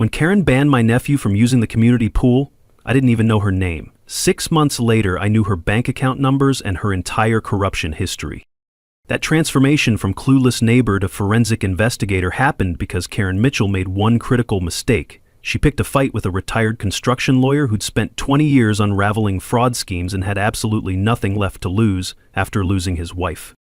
When Karen banned my nephew from using the community pool, I didn't even know her name. 6 months later, I knew her bank account numbers and her entire corruption history. That transformation from clueless neighbor to forensic investigator happened because Karen Mitchell made one critical mistake. She picked a fight with a retired construction lawyer who'd spent 20 years unraveling fraud schemes and had absolutely nothing left to lose after losing his wife.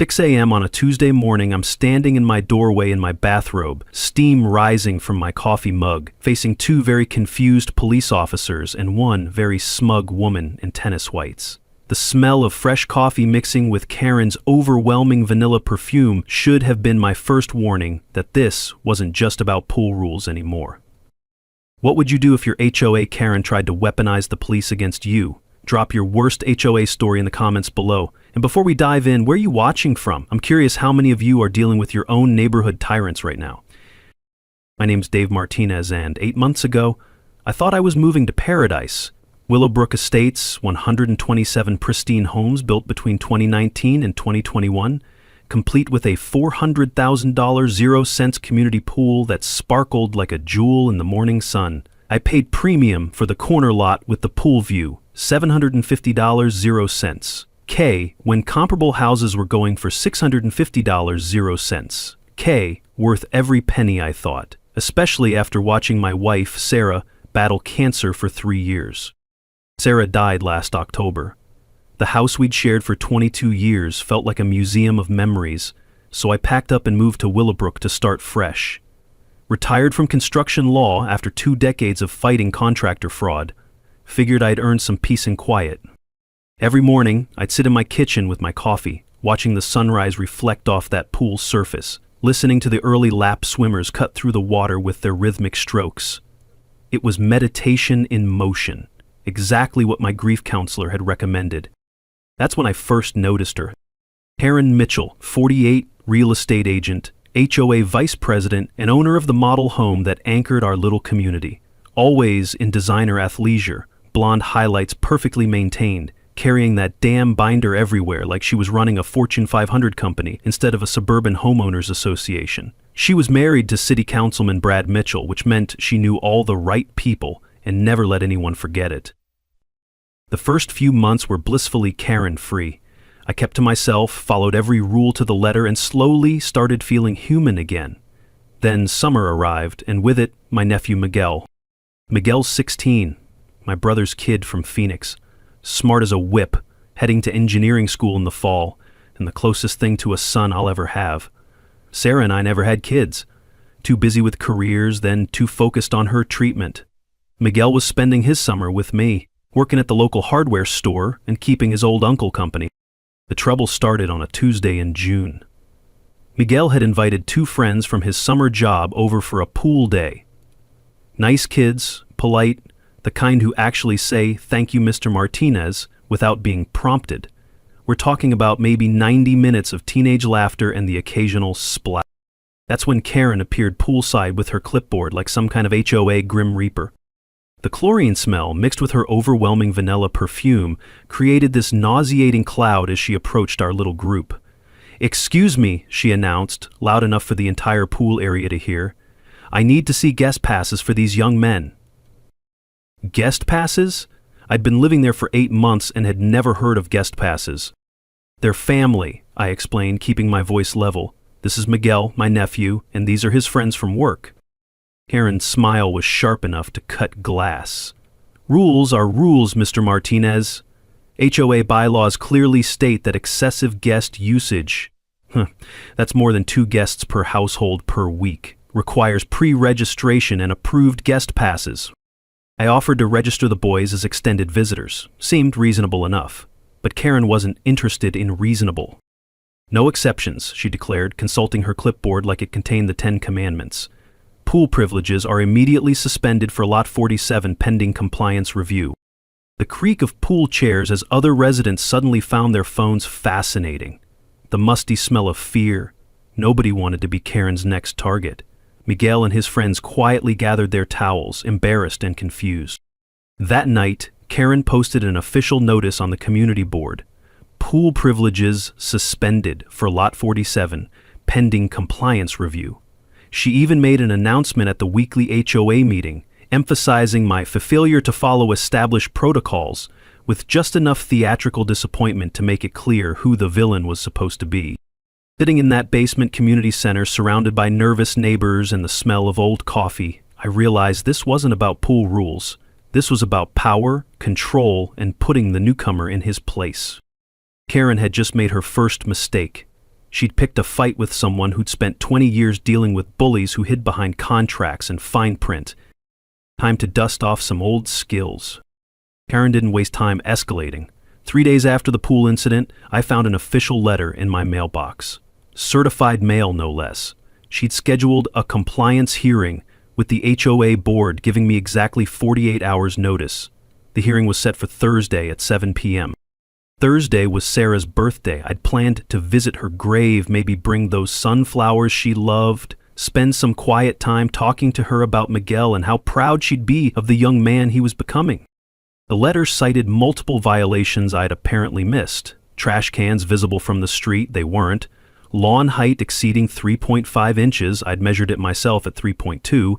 6 a.m. on a Tuesday morning, I'm standing in my doorway in my bathrobe, steam rising from my coffee mug, facing 2 very confused police officers and 1 very smug woman in tennis whites. The smell of fresh coffee mixing with Karen's overwhelming vanilla perfume should have been my first warning that this wasn't just about pool rules anymore. What would you do if your HOA Karen tried to weaponize the police against you? Drop your worst HOA story in the comments below. And before we dive in, where are you watching from? I'm curious how many of you are dealing with your own neighborhood tyrants right now. My name's Dave Martinez, and 8 months ago, I thought I was moving to paradise. Willowbrook Estates, 127 pristine homes built between 2019 and 2021, complete with a $400,000 0-cents community pool that sparkled like a jewel in the morning sun. I paid premium for the corner lot with the pool view, $750 0-cents. K, when comparable houses were going for $650 0-cents. K, worth every penny, I thought, especially after watching my wife, Sarah, battle cancer for 3 years. Sarah died last October. The house we'd shared for 22 years felt like a museum of memories, so I packed up and moved to Willowbrook to start fresh. Retired from construction law after 2 decades of fighting contractor fraud, figured I'd earned some peace and quiet. Every morning, I'd sit in my kitchen with my coffee, watching the sunrise reflect off that pool's surface, listening to the early lap swimmers cut through the water with their rhythmic strokes. It was meditation in motion, exactly what my grief counselor had recommended. That's when I first noticed her. Karen Mitchell, 48, real estate agent, HOA vice president, and owner of the model home that anchored our little community. Always in designer athleisure, blonde highlights perfectly maintained, carrying that damn binder everywhere like she was running a Fortune 500 company instead of a suburban homeowners association. She was married to City Councilman Brad Mitchell, which meant she knew all the right people and never let anyone forget it. The first few months were blissfully Karen-free. I kept to myself, followed every rule to the letter, and slowly started feeling human again. Then summer arrived, and with it, my nephew Miguel. Miguel's 16, my brother's kid from Phoenix. Smart as a whip, heading to engineering school in the fall, and the closest thing to a son I'll ever have. Sarah and I never had kids. Too busy with careers, then too focused on her treatment. Miguel was spending his summer with me, working at the local hardware store and keeping his old uncle company. The trouble started on a Tuesday in June. Miguel had invited 2 friends from his summer job over for a pool day. Nice kids, polite, the kind who actually say, "Thank you, Mr. Martinez," without being prompted. We're talking about maybe 90 minutes of teenage laughter and the occasional splash. That's when Karen appeared poolside with her clipboard like some kind of HOA Grim Reaper. The chlorine smell, mixed with her overwhelming vanilla perfume, created this nauseating cloud as she approached our little group. "Excuse me," she announced, loud enough for the entire pool area to hear. "I need to see guest passes for these young men." Guest passes? I'd been living there for 8 months and had never heard of guest passes. "They're family," I explained, keeping my voice level. "This is Miguel, my nephew, and these are his friends from work." Karen's smile was sharp enough to cut glass. "Rules are rules, Mr. Martinez. HOA bylaws clearly state that excessive guest usage, that's more than 2 guests per household per week, requires pre-registration and approved guest passes." I offered to register the boys as extended visitors. Seemed reasonable enough. But Karen wasn't interested in reasonable. "No exceptions," she declared, consulting her clipboard like it contained the 10 Commandments. "Pool privileges are immediately suspended for Lot 47 pending compliance review." The creak of pool chairs as other residents suddenly found their phones fascinating. The musty smell of fear. Nobody wanted to be Karen's next target. Miguel and his friends quietly gathered their towels, embarrassed and confused. That night, Karen posted an official notice on the community board. "Pool privileges suspended for Lot 47, pending compliance review." She even made an announcement at the weekly HOA meeting, emphasizing my failure to follow established protocols, with just enough theatrical disappointment to make it clear who the villain was supposed to be. Sitting in that basement community center surrounded by nervous neighbors and the smell of old coffee, I realized this wasn't about pool rules. This was about power, control, and putting the newcomer in his place. Karen had just made her first mistake. She'd picked a fight with someone who'd spent 20 years dealing with bullies who hid behind contracts and fine print. Time to dust off some old skills. Karen didn't waste time escalating. 3 days after the pool incident, I found an official letter in my mailbox. Certified mail, no less. She'd scheduled a compliance hearing with the HOA board, giving me exactly 48 hours notice. The hearing was set for Thursday at 7 p.m. Thursday was Sarah's birthday. I'd planned to visit her grave, maybe bring those sunflowers she loved, spend some quiet time talking to her about Miguel and how proud she'd be of the young man he was becoming. The letter cited multiple violations I'd apparently missed. Trash cans visible from the street, they weren't. Lawn height exceeding 3.5 inches, I'd measured it myself at 3.2.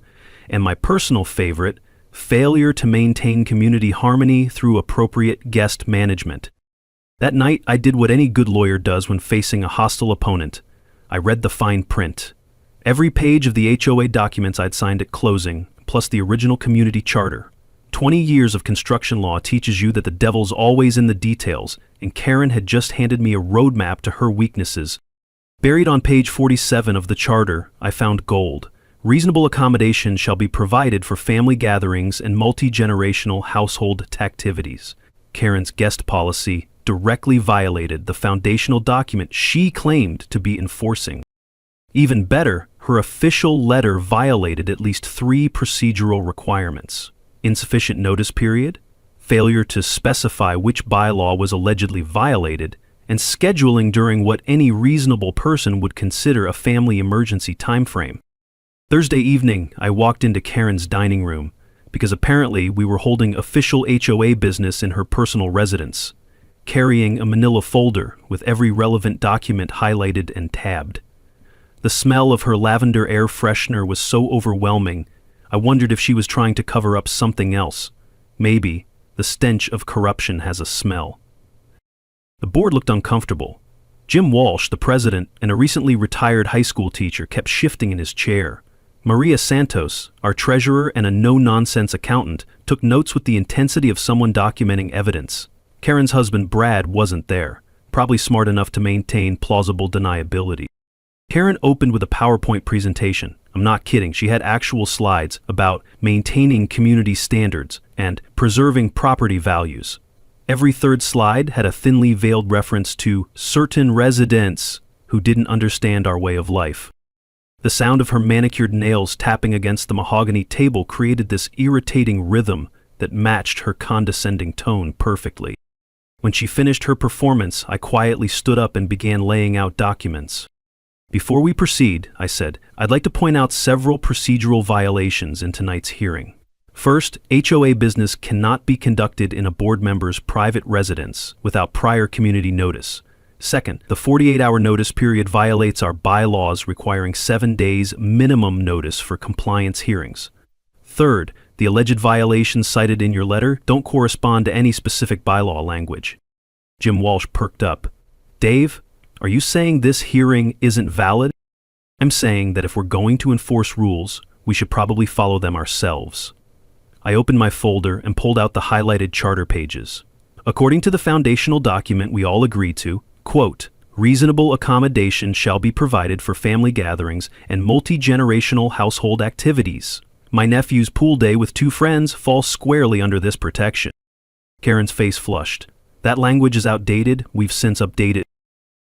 And my personal favorite, failure to maintain community harmony through appropriate guest management. That night, I did what any good lawyer does when facing a hostile opponent. I read the fine print. Every page of the HOA documents I'd signed at closing, plus the original community charter. 20 years of construction law teaches you that the devil's always in the details, and Karen had just handed me a roadmap to her weaknesses. Buried on page 47 of the charter, I found gold. Reasonable accommodation shall be provided for family gatherings and multi-generational household activities. Karen's guest policy directly violated the foundational document she claimed to be enforcing. Even better, her official letter violated at least 3 procedural requirements: insufficient notice period, failure to specify which bylaw was allegedly violated, and scheduling during what any reasonable person would consider a family emergency timeframe. Thursday evening, I walked into Karen's dining room, because apparently we were holding official HOA business in her personal residence, carrying a manila folder with every relevant document highlighted and tabbed. The smell of her lavender air freshener was so overwhelming, I wondered if she was trying to cover up something else. Maybe the stench of corruption has a smell. The board looked uncomfortable. Jim Walsh, the president, and a recently retired high school teacher, kept shifting in his chair. Maria Santos, our treasurer and a no-nonsense accountant, took notes with the intensity of someone documenting evidence. Karen's husband, Brad, wasn't there, probably smart enough to maintain plausible deniability. Karen opened with a PowerPoint presentation. I'm not kidding, she had actual slides about maintaining community standards and preserving property values. Every third slide had a thinly veiled reference to certain residents who didn't understand our way of life. The sound of her manicured nails tapping against the mahogany table created this irritating rhythm that matched her condescending tone perfectly. When she finished her performance, I quietly stood up and began laying out documents. Before we proceed, I said, I'd like to point out several procedural violations in tonight's hearing. First, HOA business cannot be conducted in a board member's private residence without prior community notice. Second, the 48-hour notice period violates our bylaws requiring 7 days minimum notice for compliance hearings. Third, the alleged violations cited in your letter don't correspond to any specific bylaw language. Jim Walsh perked up. Dave, are you saying this hearing isn't valid? I'm saying that if we're going to enforce rules, we should probably follow them ourselves. I opened my folder and pulled out the highlighted charter pages. According to the foundational document we all agreed to, quote, reasonable accommodation shall be provided for family gatherings and multi-generational household activities. My nephew's pool day with 2 friends falls squarely under this protection. Karen's face flushed. That language is outdated, we've since updated.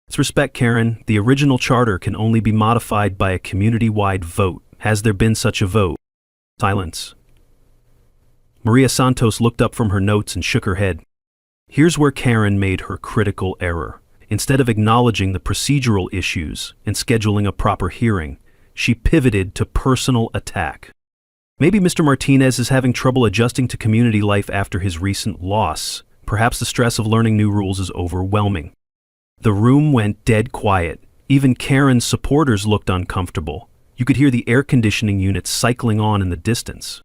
Let's respect, Karen. The original charter can only be modified by a community-wide vote. Has there been such a vote? Silence. Maria Santos looked up from her notes and shook her head. Here's where Karen made her critical error. Instead of acknowledging the procedural issues and scheduling a proper hearing, she pivoted to personal attack. Maybe Mr. Martinez is having trouble adjusting to community life after his recent loss. Perhaps the stress of learning new rules is overwhelming. The room went dead quiet. Even Karen's supporters looked uncomfortable. You could hear the air conditioning unit cycling on in the distance.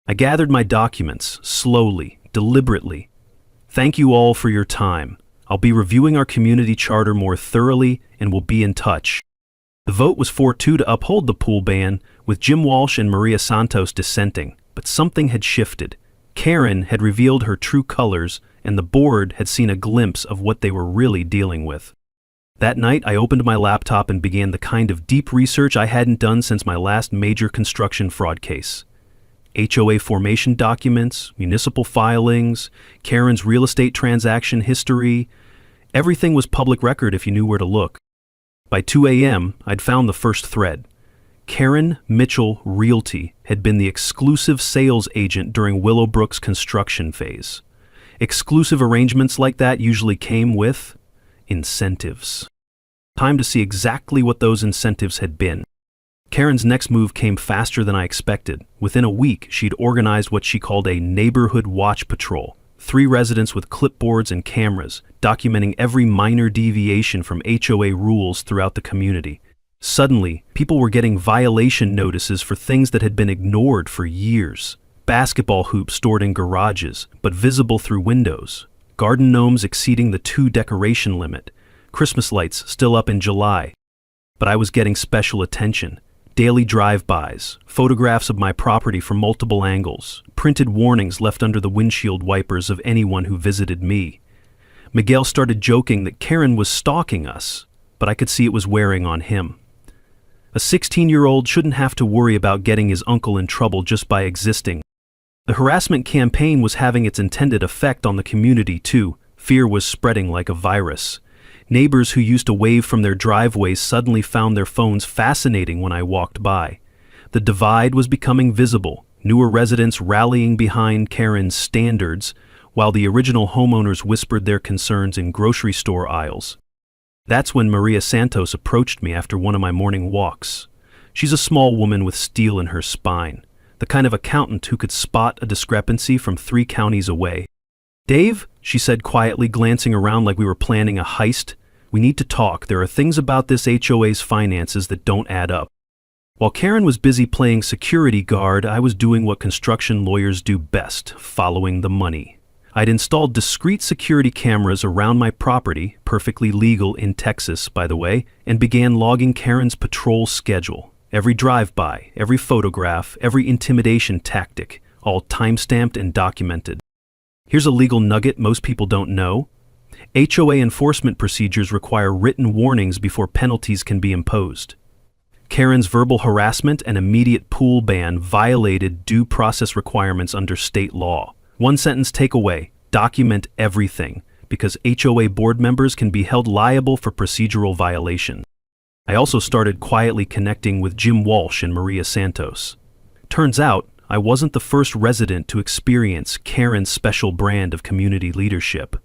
I gathered my documents, slowly, deliberately. Thank you all for your time. I'll be reviewing our community charter more thoroughly and will be in touch. The vote was 4-2 to uphold the pool ban, with Jim Walsh and Maria Santos dissenting, but something had shifted. Karen had revealed her true colors, and the board had seen a glimpse of what they were really dealing with. That night, I opened my laptop and began the kind of deep research I hadn't done since my last major construction fraud case. HOA formation documents, municipal filings, Karen's real estate transaction history. Everything was public record if you knew where to look. By 2 a.m., I'd found the first thread. Karen Mitchell Realty had been the exclusive sales agent during Willowbrook's construction phase. Exclusive arrangements like that usually came with incentives. Time to see exactly what those incentives had been. Karen's next move came faster than I expected. Within a week, she'd organized what she called a neighborhood watch patrol. 3 residents with clipboards and cameras, documenting every minor deviation from HOA rules throughout the community. Suddenly, people were getting violation notices for things that had been ignored for years. Basketball hoops stored in garages, but visible through windows. Garden gnomes exceeding the 2 decoration limit. Christmas lights still up in July. But I was getting special attention. Daily drive-bys, photographs of my property from multiple angles, printed warnings left under the windshield wipers of anyone who visited me. Miguel started joking that Karen was stalking us, but I could see it was wearing on him. A 16-year-old shouldn't have to worry about getting his uncle in trouble just by existing. The harassment campaign was having its intended effect on the community too. Fear was spreading like a virus. Neighbors who used to wave from their driveways suddenly found their phones fascinating when I walked by. The divide was becoming visible, newer residents rallying behind Karen's standards, while the original homeowners whispered their concerns in grocery store aisles. That's when Maria Santos approached me after one of my morning walks. She's a small woman with steel in her spine, the kind of accountant who could spot a discrepancy from 3 counties away. "Dave," she said quietly, glancing around like we were planning a heist, "we need to talk. There are things about this HOA's finances that don't add up." While Karen was busy playing security guard, I was doing what construction lawyers do best, following the money. I'd installed discrete security cameras around my property, perfectly legal in Texas, by the way, and began logging Karen's patrol schedule. Every drive-by, every photograph, every intimidation tactic, all time-stamped and documented. Here's a legal nugget most people don't know. HOA enforcement procedures require written warnings before penalties can be imposed. Karen's verbal harassment and immediate pool ban violated due process requirements under state law. One sentence takeaway: document everything, because HOA board members can be held liable for procedural violation. I also started quietly connecting with Jim Walsh and Maria Santos. Turns out, I wasn't the first resident to experience Karen's special brand of community leadership.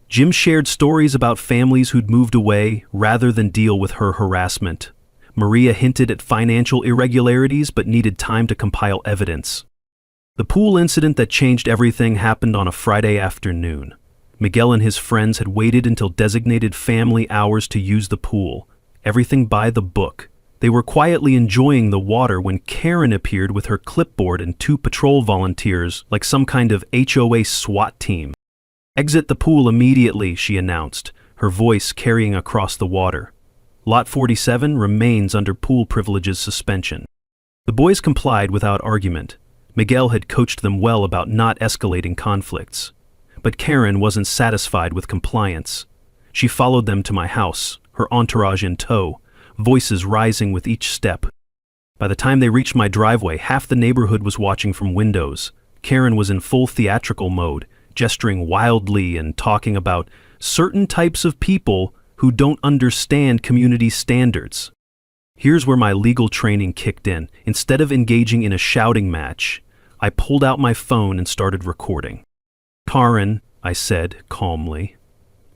Jim shared stories about families who'd moved away rather than deal with her harassment. Maria hinted at financial irregularities but needed time to compile evidence. The pool incident that changed everything happened on a Friday afternoon. Miguel and his friends had waited until designated family hours to use the pool. Everything by the book. They were quietly enjoying the water when Karen appeared with her clipboard and 2 patrol volunteers like some kind of HOA SWAT team. "Exit the pool immediately," she announced, her voice carrying across the water. "Lot 47 remains under pool privileges suspension." The boys complied without argument. Miguel had coached them well about not escalating conflicts. But Karen wasn't satisfied with compliance. She followed them to my house, her entourage in tow, voices rising with each step. By the time they reached my driveway, half the neighborhood was watching from windows. Karen was in full theatrical mode, gesturing wildly and talking about certain types of people who don't understand community standards. Here's where my legal training kicked in. Instead of engaging in a shouting match, I pulled out my phone and started recording. "Karen," I said calmly,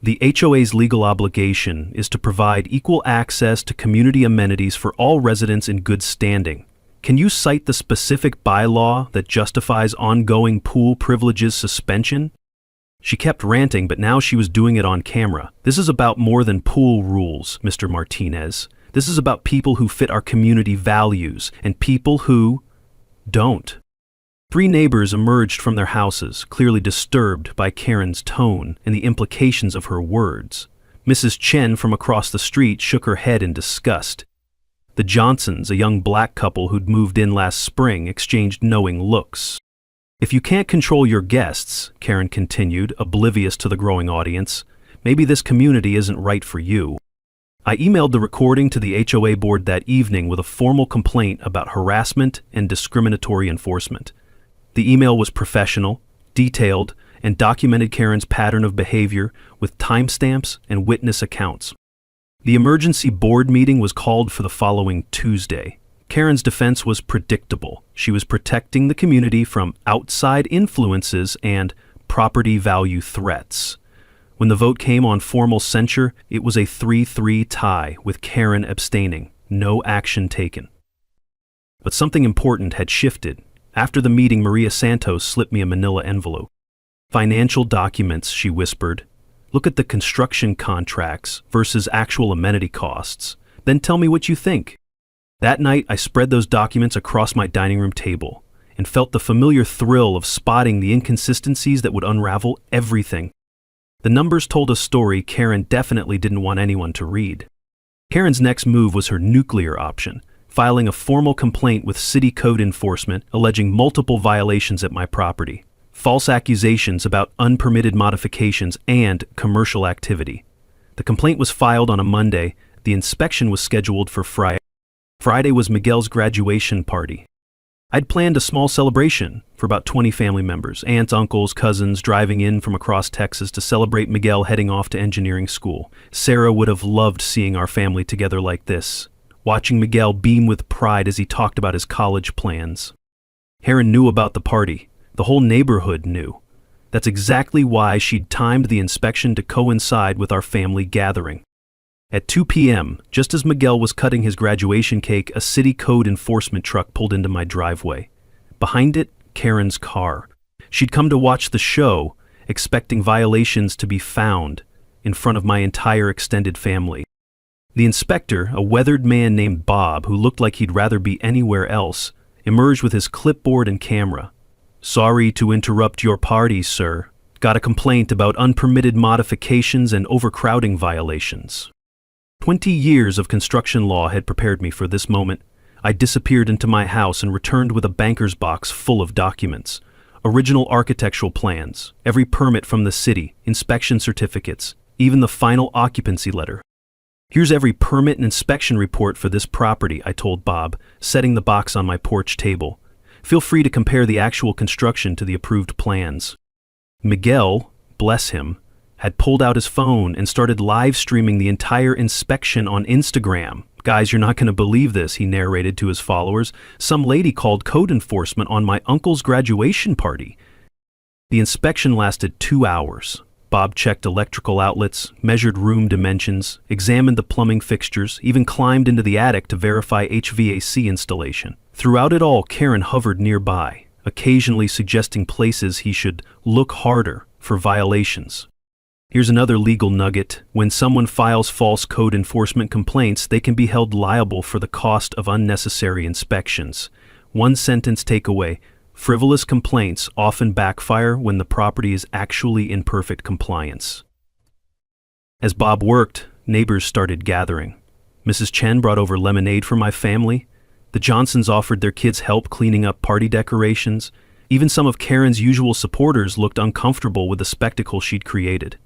"the HOA's legal obligation is to provide equal access to community amenities for all residents in good standing. Can you cite the specific bylaw that justifies ongoing pool privileges suspension?" She kept ranting, but now she was doing it on camera. "This is about more than pool rules, Mr. Martinez. This is about people who fit our community values and people who don't. 3 neighbors emerged from their houses, clearly disturbed by Karen's tone and the implications of her words. Mrs. Chen from across the street shook her head in disgust. The Johnsons, a young black couple who'd moved in last spring, exchanged knowing looks. If you can't control your guests, Karen continued, oblivious to the growing audience, maybe this community isn't right for you. I emailed the recording to the HOA board that evening with a formal complaint about harassment and discriminatory enforcement. The email was professional, detailed, and documented Karen's pattern of behavior with timestamps and witness accounts. The emergency board meeting was called for the following Tuesday. Karen's defense was predictable. She was protecting the community from outside influences and property value threats. When the vote came on formal censure, it was a 3-3 tie, with Karen abstaining. No action taken. But something important had shifted. After the meeting, Maria Santos slipped me a manila envelope. "Financial documents," she whispered. "Look at the construction contracts versus actual amenity costs. Then tell me what you think." That night, I spread those documents across my dining room table and felt the familiar thrill of spotting the inconsistencies that would unravel everything. The numbers told a story Karen definitely didn't want anyone to read. Karen's next move was her nuclear option, filing a formal complaint with city code enforcement alleging multiple violations at my property, false accusations about unpermitted modifications and commercial activity. The complaint was filed on a Monday. The inspection was scheduled for Friday. Friday was Miguel's graduation party. I'd planned a small celebration for about 20 family members, aunts, uncles, cousins driving in from across Texas to celebrate Miguel heading off to engineering school. Sarah would have loved seeing our family together like this, watching Miguel beam with pride as he talked about his college plans. Heron knew about the party. The whole neighborhood knew. That's exactly why she'd timed the inspection to coincide with our family gathering. At 2 p.m., just as Miguel was cutting his graduation cake, a city code enforcement truck pulled into my driveway. Behind it, Karen's car. She'd come to watch the show, expecting violations to be found in front of my entire extended family. The inspector, a weathered man named Bob, who looked like he'd rather be anywhere else, emerged with his clipboard and camera. "Sorry to interrupt your party, sir. Got a complaint about unpermitted modifications and overcrowding violations." 20 years of construction law had prepared me for this moment. I disappeared into my house and returned with a banker's box full of documents. Original architectural plans, every permit from the city, inspection certificates, even the final occupancy letter. "Here's every permit and inspection report for this property," I told Bob, setting the box on my porch table. "Feel free to compare the actual construction to the approved plans." Miguel, bless him, had pulled out his phone and started live streaming the entire inspection on Instagram. "Guys, you're not going to believe this," he narrated to his followers. "Some lady called code enforcement on my uncle's graduation party." The inspection lasted 2 hours. Bob checked electrical outlets, measured room dimensions, examined the plumbing fixtures, even climbed into the attic to verify HVAC installation. Throughout it all, Karen hovered nearby, occasionally suggesting places he should look harder for violations. Here's another legal nugget. When someone files false code enforcement complaints, they can be held liable for the cost of unnecessary inspections. One sentence takeaway: frivolous complaints often backfire when the property is actually in perfect compliance. As Bob worked, neighbors started gathering. Mrs. Chen brought over lemonade for my family. The Johnsons offered their kids help cleaning up party decorations. Even some of Karen's usual supporters looked uncomfortable with the spectacle she'd created.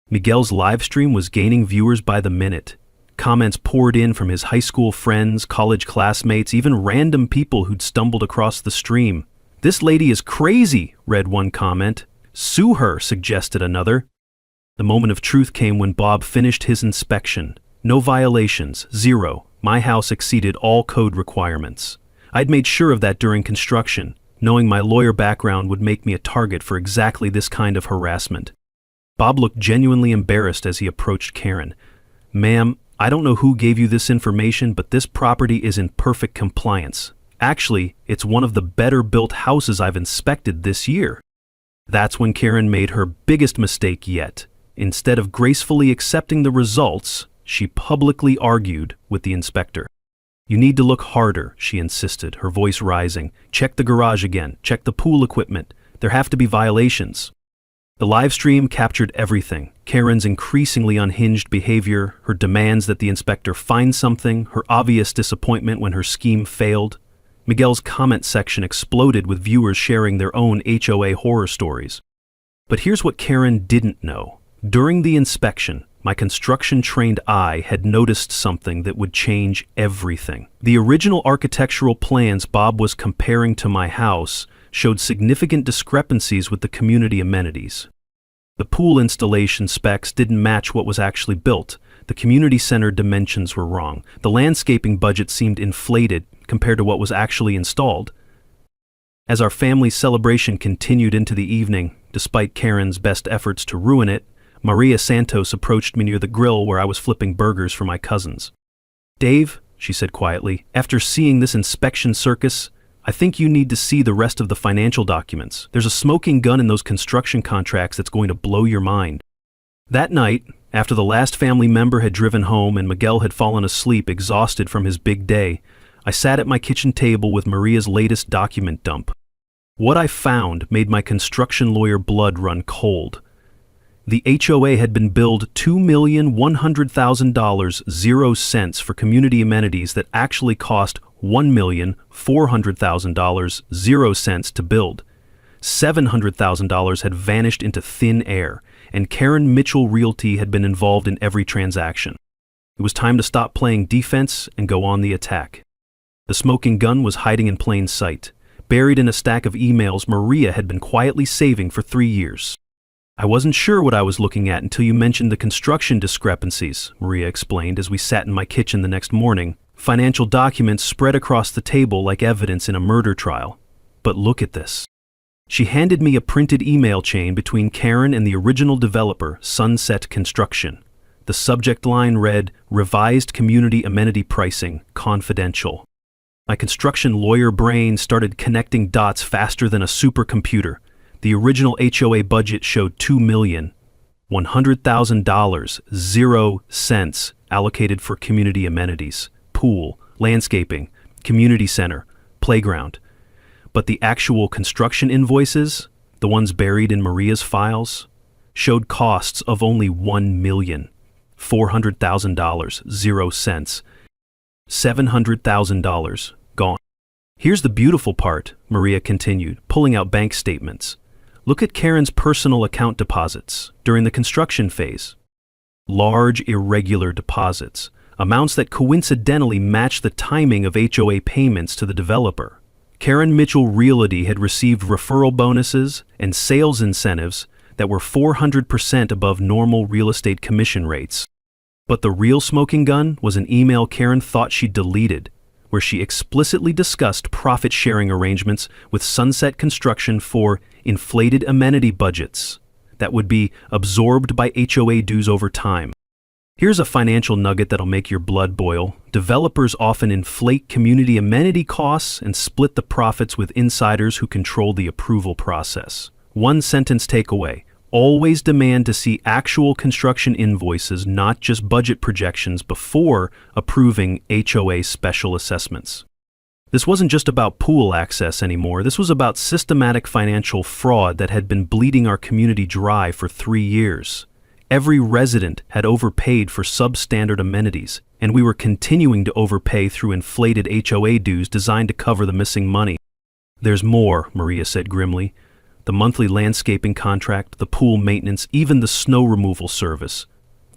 Miguel's livestream was gaining viewers by the minute. Comments poured in from his high school friends, college classmates, even random people who'd stumbled across the stream. "This lady is crazy," read one comment. "Sue her," suggested another. The moment of truth came when Bob finished his inspection. No violations, 0. My house exceeded all code requirements. I'd made sure of that during construction, knowing my lawyer background would make me a target for exactly this kind of harassment. Bob looked genuinely embarrassed as he approached Karen. "Ma'am, I don't know who gave you this information, but this property is in perfect compliance. Actually, it's one of the better built houses I've inspected this year." That's when Karen made her biggest mistake yet. Instead of gracefully accepting the results, She publicly argued with the inspector. "You need to look harder," she insisted, her voice rising. "Check the garage again. Check the pool equipment. There have to be violations." The live stream captured everything: Karen's increasingly unhinged behavior, her demands that the inspector find something, her obvious disappointment when her scheme failed. Miguel's comment section exploded with viewers sharing their own HOA horror stories. But here's what Karen didn't know. During the inspection, my construction-trained eye had noticed something that would change everything. The original architectural plans Bob was comparing to my house showed significant discrepancies with the community amenities. The pool installation specs didn't match what was actually built. The community center dimensions were wrong. The landscaping budget seemed inflated compared to what was actually installed. As our family celebration continued into the evening, despite Karen's best efforts to ruin it, Maria Santos approached me near the grill where I was flipping burgers for my cousins. "Dave," she said quietly, "after seeing this inspection circus, I think you need to see the rest of the financial documents. There's a smoking gun in those construction contracts that's going to blow your mind." That night, after the last family member had driven home and Miguel had fallen asleep exhausted from his big day, I sat at my kitchen table with Maria's latest document dump. What I found made my construction lawyer blood run cold. The HOA had been billed $2,100,000 0 cents for community amenities that actually cost $1,400,000 0 cents to build. $700,000 had vanished into thin air, and Karen Mitchell Realty had been involved in every transaction. It was time to stop playing defense and go on the attack. The smoking gun was hiding in plain sight, buried in a stack of emails Maria had been quietly saving for 3 years. "I wasn't sure what I was looking at until you mentioned the construction discrepancies," Maria explained as we sat in my kitchen the next morning. "Financial documents spread across the table like evidence in a murder trial. But look at this." She handed me a printed email chain between Karen and the original developer, Sunset Construction. The subject line read, "Revised Community Amenity Pricing, Confidential." My construction lawyer brain started connecting dots faster than a supercomputer. The original HOA budget showed $2,100,000 0 cents allocated for community amenities, pool, landscaping, community center, playground. But the actual construction invoices, the ones buried in Maria's files, showed costs of only $1,400,000 0 cents. $700,000 gone. "Here's the beautiful part," Maria continued, pulling out bank statements. "Look at Karen's personal account deposits during the construction phase. Large, irregular deposits, amounts that coincidentally match the timing of HOA payments to the developer. Karen Mitchell Realty had received referral bonuses and sales incentives that were 400% above normal real estate commission rates. But the real smoking gun was an email Karen thought she'd deleted, where she explicitly discussed profit-sharing arrangements with Sunset Construction for inflated amenity budgets that would be absorbed by HOA dues over time. Here's a financial nugget that'll make your blood boil. Developers often inflate community amenity costs and split the profits with insiders who control the approval process. One sentence takeaway: always demand to see actual construction invoices, not just budget projections, before approving HOA special assessments. This wasn't just about pool access anymore. This was about systematic financial fraud that had been bleeding our community dry for 3 years. Every resident had overpaid for substandard amenities, and we were continuing to overpay through inflated HOA dues designed to cover the missing money. "There's more," Maria said grimly. "The monthly landscaping contract, the pool maintenance, even the snow removal service.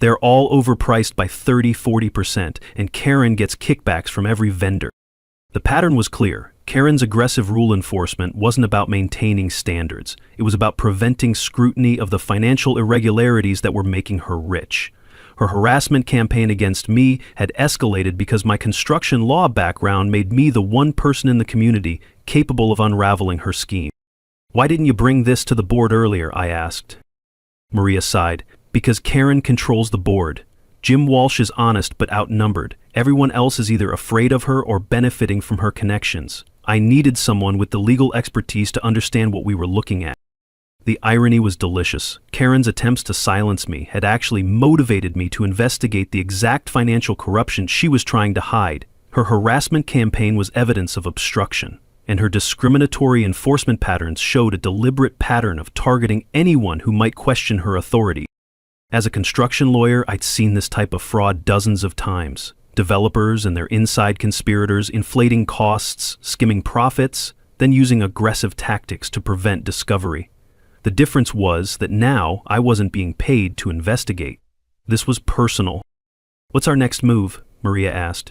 They're all overpriced by 30–40%, and Karen gets kickbacks from every vendor." The pattern was clear. Karen's aggressive rule enforcement wasn't about maintaining standards. It was about preventing scrutiny of the financial irregularities that were making her rich. Her harassment campaign against me had escalated because my construction law background made me the one person in the community capable of unraveling her scheme. "Why didn't you bring this to the board earlier?" I asked. Maria sighed. "Because Karen controls the board. Jim Walsh is honest but outnumbered. Everyone else is either afraid of her or benefiting from her connections. I needed someone with the legal expertise to understand what we were looking at." The irony was delicious. Karen's attempts to silence me had actually motivated me to investigate the exact financial corruption she was trying to hide. Her harassment campaign was evidence of obstruction, and her discriminatory enforcement patterns showed a deliberate pattern of targeting anyone who might question her authority. As a construction lawyer, I'd seen this type of fraud dozens of times. Developers and their inside conspirators inflating costs, skimming profits, then using aggressive tactics to prevent discovery. The difference was that now I wasn't being paid to investigate. This was personal. "What's our next move?" Maria asked.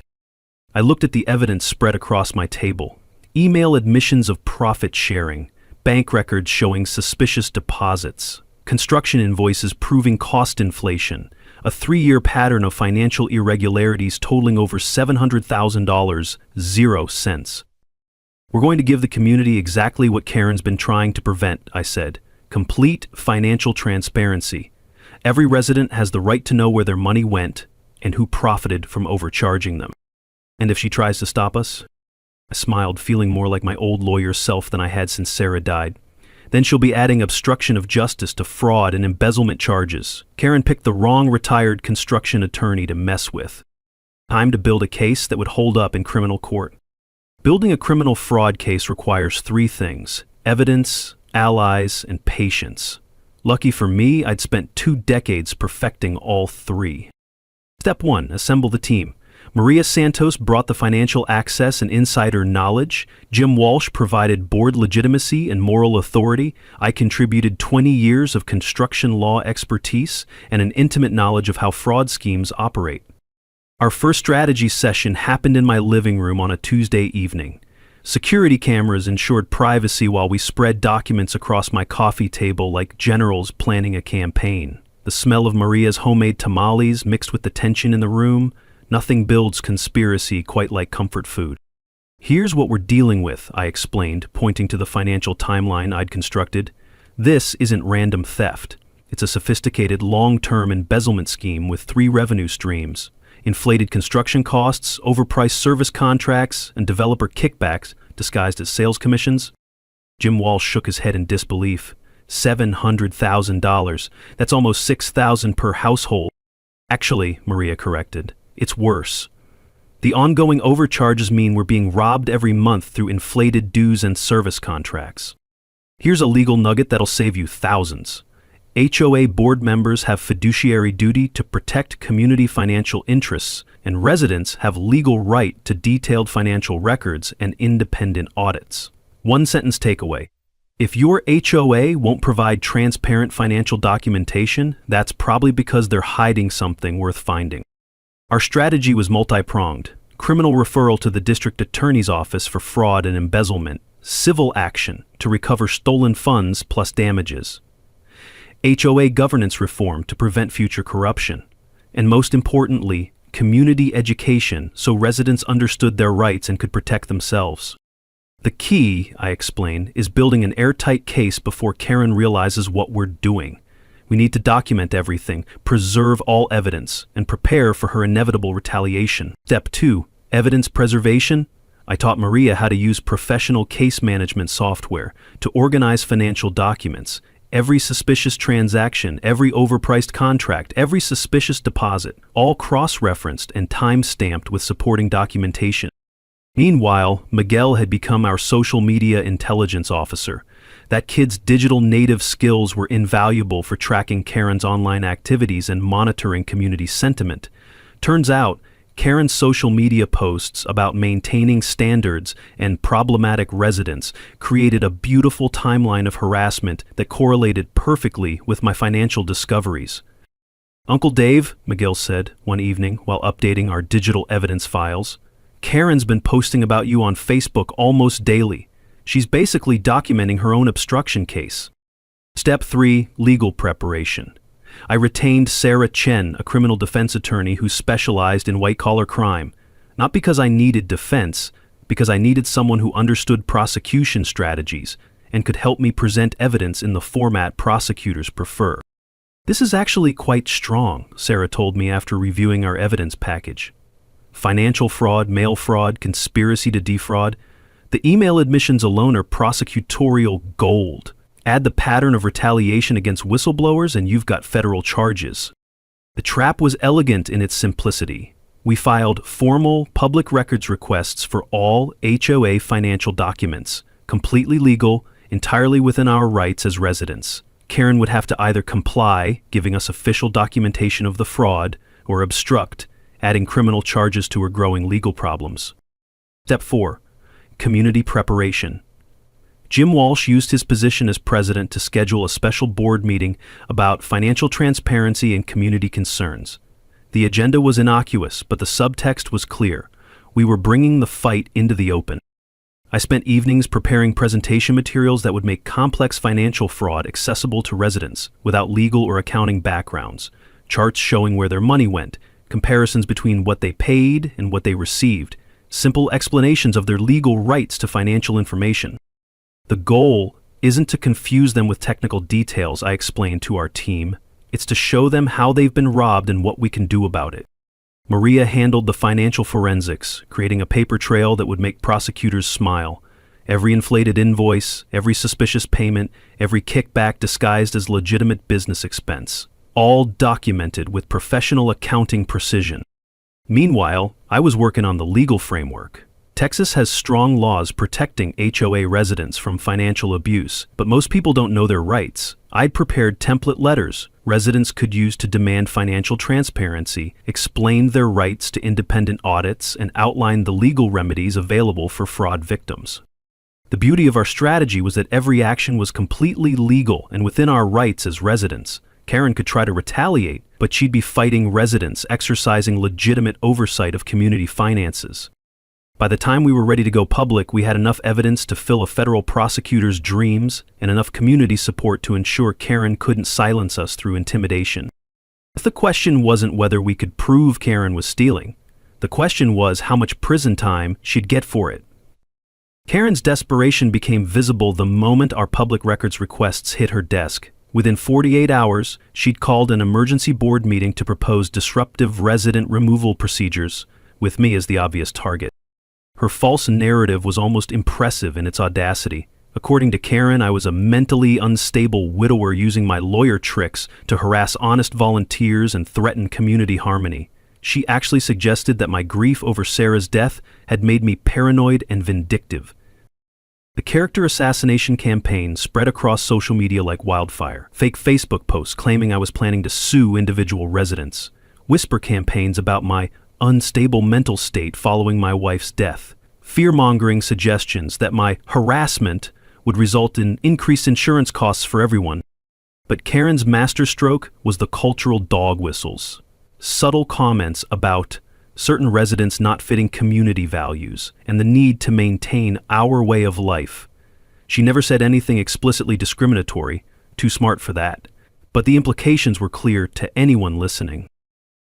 I looked at the evidence spread across my table. Email admissions of profit sharing, bank records showing suspicious deposits, construction invoices proving cost inflation, a 3-year pattern of financial irregularities totaling over $700,000, 0 cents. "We're going to give the community exactly what Karen's been trying to prevent," I said. "Complete financial transparency. Every resident has the right to know where their money went and who profited from overcharging them." "And if she tries to stop us?" I smiled, feeling more like my old lawyer self than I had since Sarah died. "Then she'll be adding obstruction of justice to fraud and embezzlement charges. Karen picked the wrong retired construction attorney to mess with. Time to build a case that would hold up in criminal court." Building a criminal fraud case requires 3 things: evidence, allies, and patience. Lucky for me, I'd spent 2 decades perfecting all 3. Step 1, assemble the team. Maria Santos brought the financial access and insider knowledge. Jim Walsh provided board legitimacy and moral authority. I contributed 20 years of construction law expertise and an intimate knowledge of how fraud schemes operate. Our first strategy session happened in my living room on a Tuesday evening. Security cameras ensured privacy while we spread documents across my coffee table like generals planning a campaign. The smell of Maria's homemade tamales mixed with the tension in the room. Nothing builds conspiracy quite like comfort food. "Here's what we're dealing with," I explained, pointing to the financial timeline I'd constructed. "This isn't random theft. It's a sophisticated long-term embezzlement scheme with 3 revenue streams: inflated construction costs, overpriced service contracts, and developer kickbacks disguised as sales commissions." Jim Walsh shook his head in disbelief. $700,000. That's almost $6,000 per household. "Actually," Maria corrected, "it's worse. The ongoing overcharges mean we're being robbed every month through inflated dues and service contracts. Here's a legal nugget that'll save you thousands. HOA board members have fiduciary duty to protect community financial interests, and residents have legal right to detailed financial records and independent audits." 1-sentence takeaway. If your HOA won't provide transparent financial documentation, that's probably because they're hiding something worth finding. Our strategy was multi-pronged: criminal referral to the district attorney's office for fraud and embezzlement, civil action to recover stolen funds plus damages, HOA governance reform to prevent future corruption, and most importantly, community education so residents understood their rights and could protect themselves. "The key," I explained, "is building an airtight case before Karen realizes what we're doing. We need to document everything, preserve all evidence, and prepare for her inevitable retaliation." Step 2, evidence preservation. I taught Maria how to use professional case management software to organize financial documents. Every suspicious transaction, every overpriced contract, every suspicious deposit, all cross-referenced and time-stamped with supporting documentation. Meanwhile, Miguel had become our social media intelligence officer. That kid's digital native skills were invaluable for tracking Karen's online activities and monitoring community sentiment. Turns out, Karen's social media posts about maintaining standards and problematic residents created a beautiful timeline of harassment that correlated perfectly with my financial discoveries. "Uncle Dave," Miguel said one evening while updating our digital evidence files, "Karen's been posting about you on Facebook almost daily. She's basically documenting her own obstruction case." Step 3, legal preparation. I retained Sarah Chen, a criminal defense attorney who specialized in white-collar crime, not because I needed defense, because I needed someone who understood prosecution strategies and could help me present evidence in the format prosecutors prefer. "This is actually quite strong," Sarah told me after reviewing our evidence package. Financial fraud, mail fraud, conspiracy to defraud. The email admissions alone are prosecutorial gold. Add the pattern of retaliation against whistleblowers and you've got federal charges. The trap was elegant in its simplicity. We filed formal public records requests for all HOA financial documents, completely legal, entirely within our rights as residents. Karen would have to either comply, giving us official documentation of the fraud, or obstruct, adding criminal charges to her growing legal problems. Step 4. Community preparation. Jim Walsh used his position as president to schedule a special board meeting about financial transparency and community concerns. The agenda was innocuous, but the subtext was clear. We were bringing the fight into the open. I spent evenings preparing presentation materials that would make complex financial fraud accessible to residents without legal or accounting backgrounds, charts showing where their money went, comparisons between what they paid and what they received, simple explanations of their legal rights to financial information. The goal isn't to confuse them with technical details, I explained to our team. It's to show them how they've been robbed and what we can do about it. Maria handled the financial forensics, creating a paper trail that would make prosecutors smile. Every inflated invoice, every suspicious payment, every kickback disguised as legitimate business expense, all documented with professional accounting precision. Meanwhile, I was working on the legal framework. Texas has strong laws protecting HOA residents from financial abuse, but most people don't know their rights. I'd prepared template letters residents could use to demand financial transparency, explained their rights to independent audits, and outlined the legal remedies available for fraud victims. The beauty of our strategy was that every action was completely legal and within our rights as residents. Karen could try to retaliate, but she'd be fighting residents exercising legitimate oversight of community finances. By the time we were ready to go public, we had enough evidence to fill a federal prosecutor's dreams and enough community support to ensure Karen couldn't silence us through intimidation. The question wasn't whether we could prove Karen was stealing. The question was how much prison time she'd get for it. Karen's desperation became visible the moment our public records requests hit her desk. Within 48 hours, she'd called an emergency board meeting to propose disruptive resident removal procedures, with me as the obvious target. Her false narrative was almost impressive in its audacity. According to Karen, I was a mentally unstable widower using my lawyer tricks to harass honest volunteers and threaten community harmony. She actually suggested that my grief over Sarah's death had made me paranoid and vindictive. The character assassination campaign spread across social media like wildfire. Fake Facebook posts claiming I was planning to sue individual residents. Whisper campaigns about my unstable mental state following my wife's death. Fear-mongering suggestions that my harassment would result in increased insurance costs for everyone. But Karen's masterstroke was the cultural dog whistles. Subtle comments about certain residents not fitting community values and the need to maintain our way of life. She never said anything explicitly discriminatory, too smart for that, but the implications were clear to anyone listening.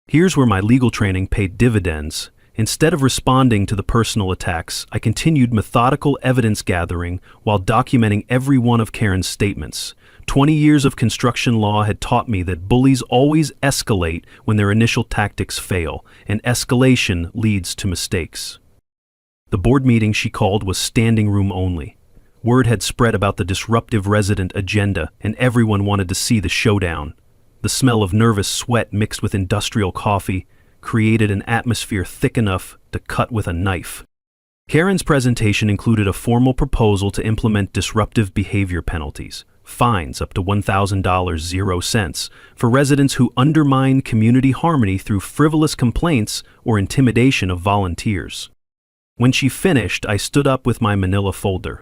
Here's where my legal training paid dividends. Instead of responding to the personal attacks, I continued methodical evidence gathering while documenting every one of Karen's statements. 20 years of construction law had taught me that bullies always escalate when their initial tactics fail, and escalation leads to mistakes. The board meeting she called was standing room only. Word had spread about the disruptive resident agenda, and everyone wanted to see the showdown. The smell of nervous sweat mixed with industrial coffee created an atmosphere thick enough to cut with a knife. Karen's presentation included a formal proposal to implement disruptive behavior penalties, fines up to $1,000 for residents who undermine community harmony through frivolous complaints or intimidation of volunteers. When she finished, I stood up with my manila folder.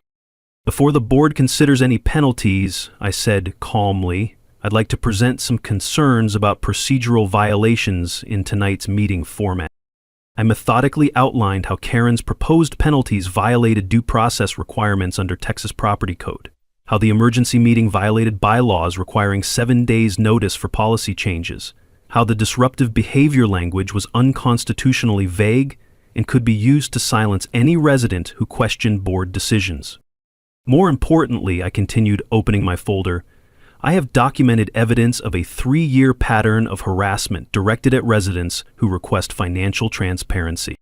Before the board considers any penalties, I said calmly, I'd like to present some concerns about procedural violations in tonight's meeting format. I methodically outlined how Karen's proposed penalties violated due process requirements under Texas Property Code, how the emergency meeting violated bylaws requiring 7 days' notice for policy changes, how the disruptive behavior language was unconstitutionally vague and could be used to silence any resident who questioned board decisions. More importantly, I continued, opening my folder, I have documented evidence of a 3-year pattern of harassment directed at residents who request financial transparency.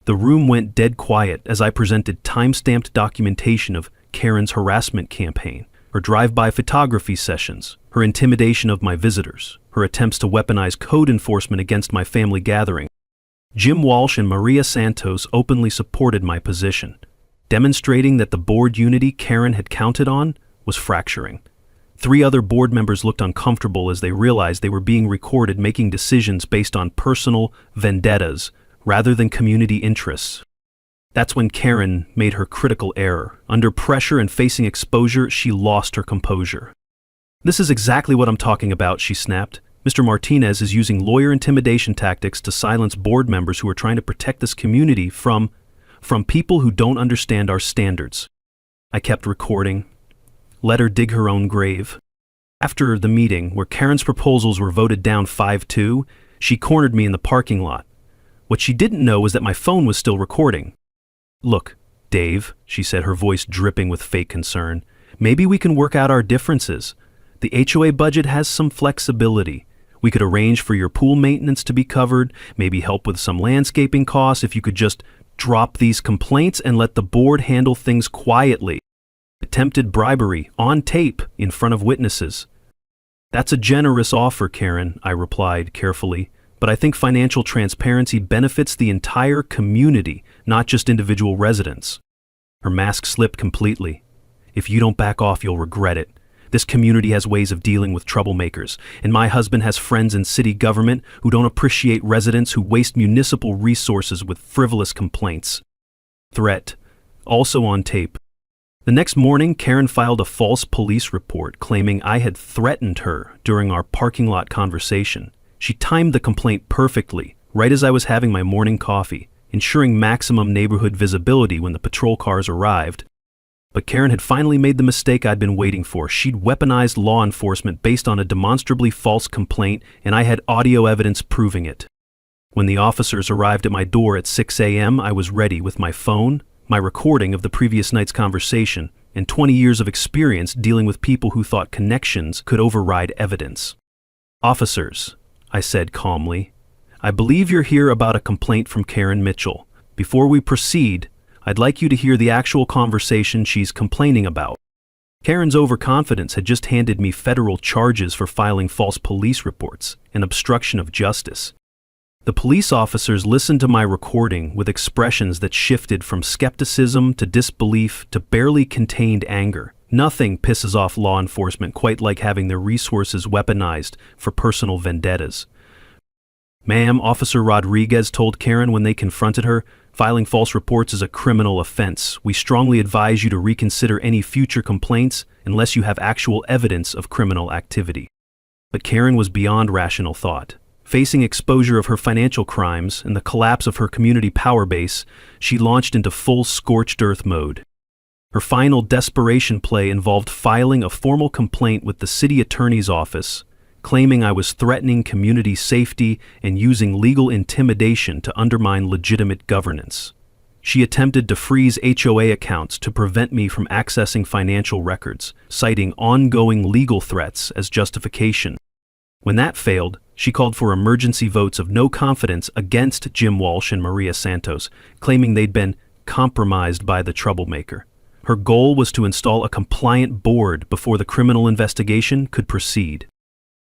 The room went dead quiet as I presented time-stamped documentation of Karen's harassment campaign, her drive-by photography sessions, her intimidation of my visitors, her attempts to weaponize code enforcement against my family gathering. Jim Walsh and Maria Santos openly supported my position, demonstrating that the board unity Karen had counted on was fracturing. 3 other board members looked uncomfortable as they realized they were being recorded making decisions based on personal vendettas rather than community interests. That's when Karen made her critical error. Under pressure and facing exposure, she lost her composure. "This is exactly what I'm talking about," she snapped. "Mr. Martinez is using lawyer intimidation tactics to silence board members who are trying to protect this community from people who don't understand our standards." I kept recording. Let her dig her own grave. After the meeting, where Karen's proposals were voted down 5-2, she cornered me in the parking lot. What she didn't know was that my phone was still recording. "Look, Dave," she said, her voice dripping with fake concern, "maybe we can work out our differences. The HOA budget has some flexibility. We could arrange for your pool maintenance to be covered, maybe help with some landscaping costs if you could just drop these complaints and let the board handle things quietly." Attempted bribery, on tape, in front of witnesses. "That's a generous offer, Karen," I replied carefully, "but I think financial transparency benefits the entire community, not just individual residents." Her mask slipped completely. "If you don't back off, you'll regret it. This community has ways of dealing with troublemakers, and my husband has friends in city government who don't appreciate residents who waste municipal resources with frivolous complaints." Threat, also on tape. The next morning, Karen filed a false police report claiming I had threatened her during our parking lot conversation. She timed the complaint perfectly, right as I was having my morning coffee, ensuring maximum neighborhood visibility when the patrol cars arrived. But Karen had finally made the mistake I'd been waiting for. She'd weaponized law enforcement based on a demonstrably false complaint, and I had audio evidence proving it. When the officers arrived at my door at 6 a.m., I was ready with my phone, my recording of the previous night's conversation, and 20 years of experience dealing with people who thought connections could override evidence. "Officers," I said calmly, "I believe you're here about a complaint from Karen Mitchell. Before we proceed, I'd like you to hear the actual conversation she's complaining about." Karen's overconfidence had just handed me federal charges for filing false police reports and obstruction of justice. The police officers listened to my recording with expressions that shifted from skepticism to disbelief to barely contained anger. Nothing pisses off law enforcement quite like having their resources weaponized for personal vendettas. "Ma'am," Officer Rodriguez told Karen when they confronted her, "filing false reports is a criminal offense. We strongly advise you to reconsider any future complaints unless you have actual evidence of criminal activity." But Karen was beyond rational thought. Facing exposure of her financial crimes and the collapse of her community power base, she launched into full scorched earth mode. Her final desperation play involved filing a formal complaint with the city attorney's office, claiming I was threatening community safety and using legal intimidation to undermine legitimate governance. She attempted to freeze HOA accounts to prevent me from accessing financial records, citing ongoing legal threats as justification. When that failed, she called for emergency votes of no confidence against Jim Walsh and Maria Santos, claiming they'd been compromised by the troublemaker. Her goal was to install a compliant board before the criminal investigation could proceed.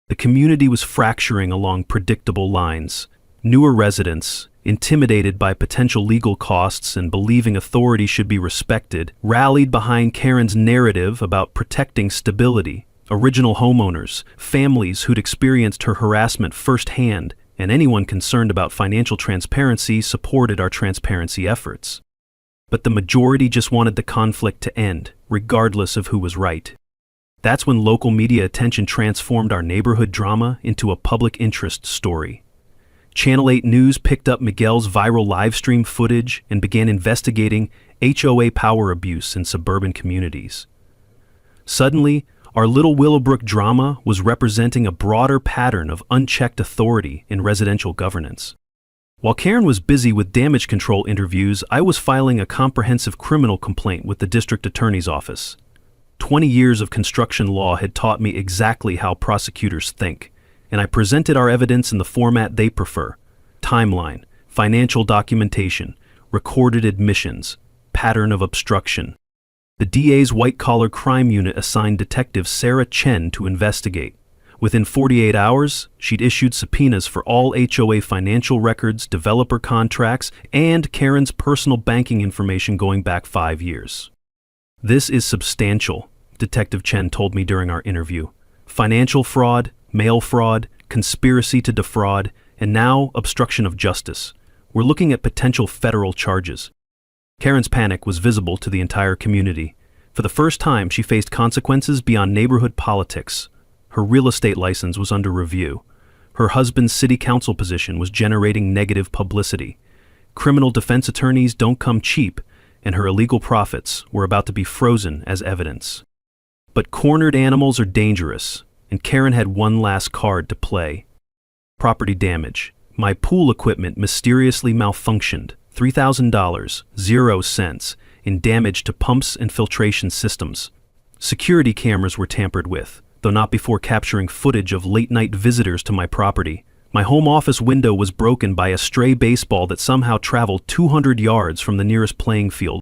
The community was fracturing along predictable lines. Newer residents, intimidated by potential legal costs and believing authority should be respected, rallied behind Karen's narrative about protecting stability. Original homeowners, families who'd experienced her harassment firsthand, and anyone concerned about financial transparency supported our transparency efforts. But the majority just wanted the conflict to end, regardless of who was right. That's when local media attention transformed our neighborhood drama into a public interest story. Channel 8 News picked up Miguel's viral livestream footage and began investigating HOA power abuse in suburban communities. Suddenly, our little Willowbrook drama was representing a broader pattern of unchecked authority in residential governance. While Karen was busy with damage control interviews, I was filing a comprehensive criminal complaint with the district attorney's office. 20 years of construction law had taught me exactly how prosecutors think, and I presented our evidence in the format they prefer: timeline, financial documentation, recorded admissions, pattern of obstruction. The DA's white-collar crime unit assigned Detective Sarah Chen to investigate. Within 48 hours, she'd issued subpoenas for all HOA financial records, developer contracts, and Karen's personal banking information going back 5 years. "This is substantial," Detective Chen told me during our interview. "Financial fraud, mail fraud, conspiracy to defraud, and now obstruction of justice. We're looking at potential federal charges." Karen's panic was visible to the entire community. For the first time, she faced consequences beyond neighborhood politics. Her real estate license was under review. Her husband's city council position was generating negative publicity. Criminal defense attorneys don't come cheap, and her illegal profits were about to be frozen as evidence. But cornered animals are dangerous, and Karen had one last card to play. Property damage. My pool equipment mysteriously malfunctioned. $3,000, 0 cents, in damage to pumps and filtration systems. Security cameras were tampered with, though not before capturing footage of late-night visitors to my property. My home office window was broken by a stray baseball that somehow traveled 200 yards from the nearest playing field.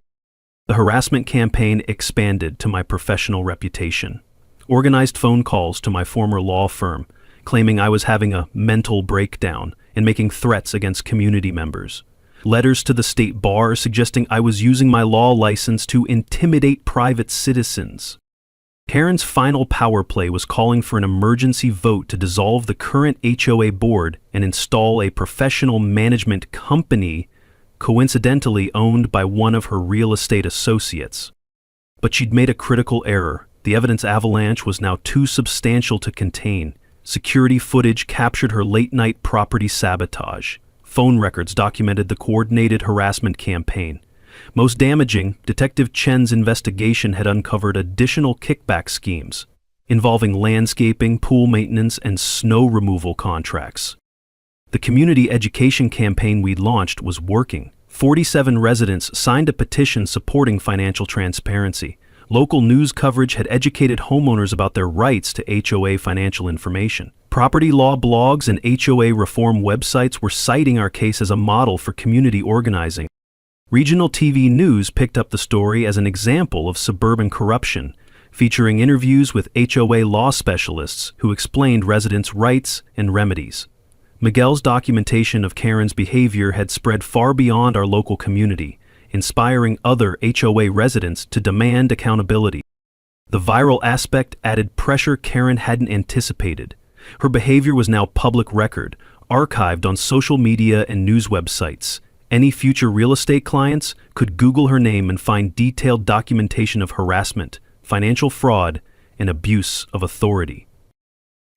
The harassment campaign expanded to my professional reputation. Organized phone calls to my former law firm, claiming I was having a mental breakdown and making threats against community members. Letters to the state bar suggesting I was using my law license to intimidate private citizens. Karen's final power play was calling for an emergency vote to dissolve the current HOA board and install a professional management company, coincidentally owned by one of her real estate associates. But she'd made a critical error. The evidence avalanche was now too substantial to contain. Security footage captured her late-night property sabotage. Phone records documented the coordinated harassment campaign. Most damaging, Detective Chen's investigation had uncovered additional kickback schemes involving landscaping, pool maintenance, and snow removal contracts. The community education campaign we'd launched was working. 47 residents signed a petition supporting financial transparency. Local news coverage had educated homeowners about their rights to HOA financial information. Property law blogs and HOA reform websites were citing our case as a model for community organizing. Regional TV news picked up the story as an example of suburban corruption, featuring interviews with HOA law specialists who explained residents' rights and remedies. Miguel's documentation of Karen's behavior had spread far beyond our local community, inspiring other HOA residents to demand accountability. The viral aspect added pressure Karen hadn't anticipated. Her behavior was now public record, archived on social media and news websites. Any future real estate clients could Google her name and find detailed documentation of harassment, financial fraud, and abuse of authority.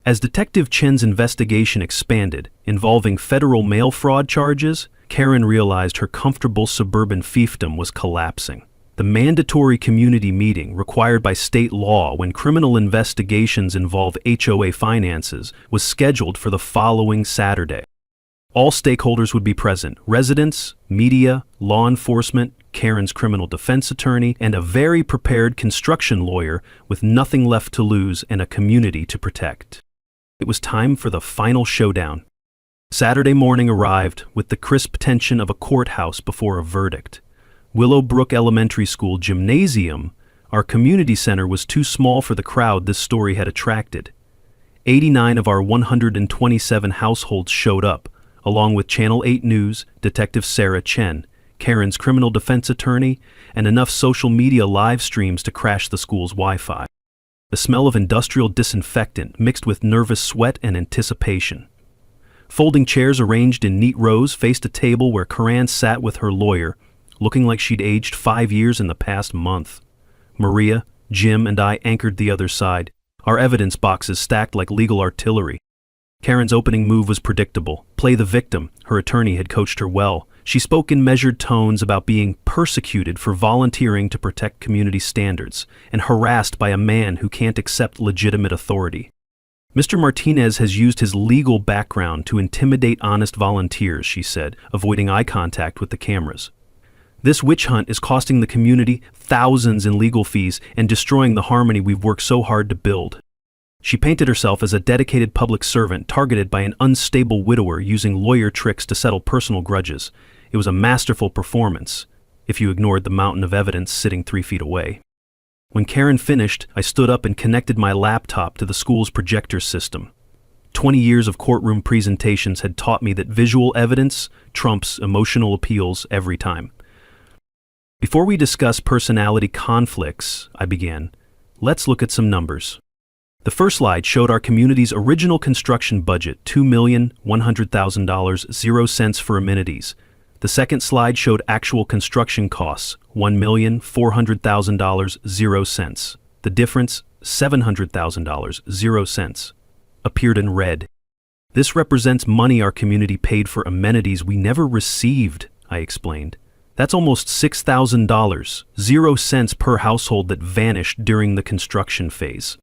As Detective Chen's investigation expanded, involving federal mail fraud charges, Karen realized her comfortable suburban fiefdom was collapsing. The mandatory community meeting required by state law when criminal investigations involve HOA finances was scheduled for the following Saturday. All stakeholders would be present: residents, media, law enforcement, Karen's criminal defense attorney, and a very prepared construction lawyer with nothing left to lose and a community to protect. It was time for the final showdown. Saturday morning arrived with the crisp tension of a courthouse before a verdict. Willowbrook Elementary School gymnasium, our community center, was too small for the crowd this story had attracted. 89 of our 127 households showed up, along with Channel 8 News, Detective Sarah Chen, Karen's criminal defense attorney, and enough social media live streams to crash the school's Wi-Fi. The smell of industrial disinfectant mixed with nervous sweat and anticipation. Folding chairs arranged in neat rows faced a table where Karan sat with her lawyer, looking like she'd aged 5 years in the past month. Maria, Jim, and I anchored the other side, our evidence boxes stacked like legal artillery. Karen's opening move was predictable. Play the victim. Her attorney had coached her well. She spoke in measured tones about being persecuted for volunteering to protect community standards and harassed by a man who can't accept legitimate authority. Mr. Martinez has used his legal background to intimidate honest volunteers, she said, avoiding eye contact with the cameras. This witch hunt is costing the community thousands in legal fees and destroying the harmony we've worked so hard to build. She painted herself as a dedicated public servant targeted by an unstable widower using lawyer tricks to settle personal grudges. It was a masterful performance, if you ignored the mountain of evidence sitting 3 feet away. When Karen finished, I stood up and connected my laptop to the school's projector system. 20 years of courtroom presentations had taught me that visual evidence trumps emotional appeals every time. Before we discuss personality conflicts, I began, let's look at some numbers. The first slide showed our community's original construction budget, $2,100,000, 0 cents for amenities. The second slide showed actual construction costs, $1,400,000, 0 cents. The difference, $700,000, 0 cents, appeared in red. This represents money our community paid for amenities we never received, I explained. That's almost $6,000, 0 cents per household that vanished during the construction phase.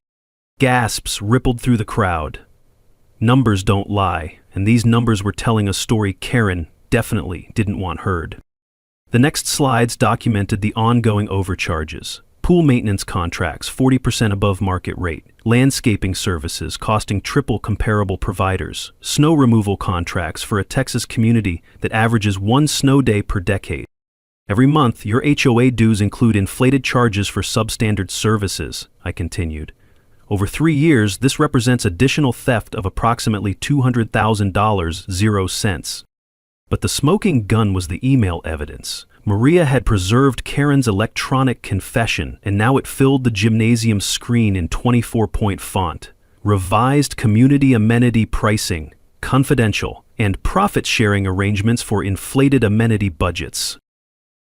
Gasps rippled through the crowd. Numbers don't lie, and these numbers were telling a story Karen definitely didn't want heard. The next slides documented the ongoing overcharges. Pool maintenance contracts 40% above market rate, landscaping services costing triple comparable providers, snow removal contracts for a Texas community that averages 1 snow day per decade. Every month, your HOA dues include inflated charges for substandard services, I continued. Over 3 years, this represents additional theft of approximately $200,000, 0 cents. But the smoking gun was the email evidence. Maria had preserved Karen's electronic confession, and now it filled the gymnasium screen in 24-point font. Revised community amenity pricing, confidential, and profit-sharing arrangements for inflated amenity budgets.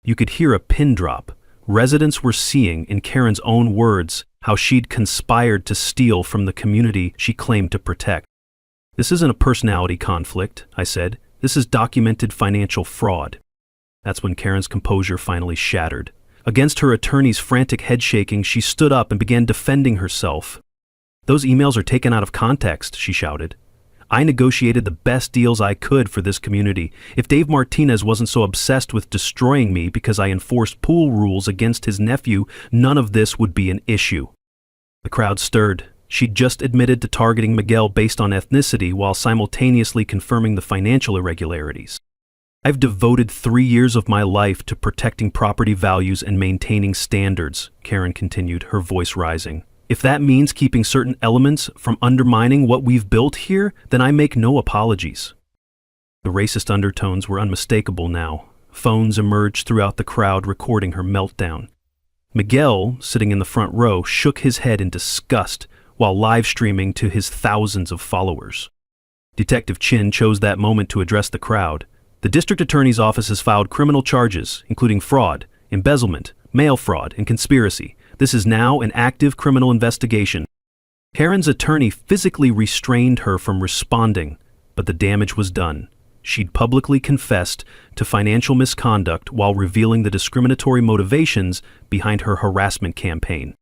You could hear a pin drop. Residents were seeing, in Karen's own words, how she'd conspired to steal from the community she claimed to protect. This isn't a personality conflict, I said. This is documented financial fraud. That's when Karen's composure finally shattered. Against her attorney's frantic head-shaking, she stood up and began defending herself. Those emails are taken out of context, she shouted. I negotiated the best deals I could for this community. If Dave Martinez wasn't so obsessed with destroying me because I enforced pool rules against his nephew, none of this would be an issue. The crowd stirred. She'd just admitted to targeting Miguel based on ethnicity while simultaneously confirming the financial irregularities. I've devoted 3 years of my life to protecting property values and maintaining standards, Karen continued, her voice rising. If that means keeping certain elements from undermining what we've built here, then I make no apologies. The racist undertones were unmistakable now. Phones emerged throughout the crowd recording her meltdown. Miguel, sitting in the front row, shook his head in disgust while live streaming to his thousands of followers. Detective Chin chose that moment to address the crowd. The district attorney's office has filed criminal charges, including fraud, embezzlement, mail fraud, and conspiracy. This is now an active criminal investigation. Karen's attorney physically restrained her from responding, but the damage was done. She'd publicly confessed to financial misconduct while revealing the discriminatory motivations behind her harassment campaign.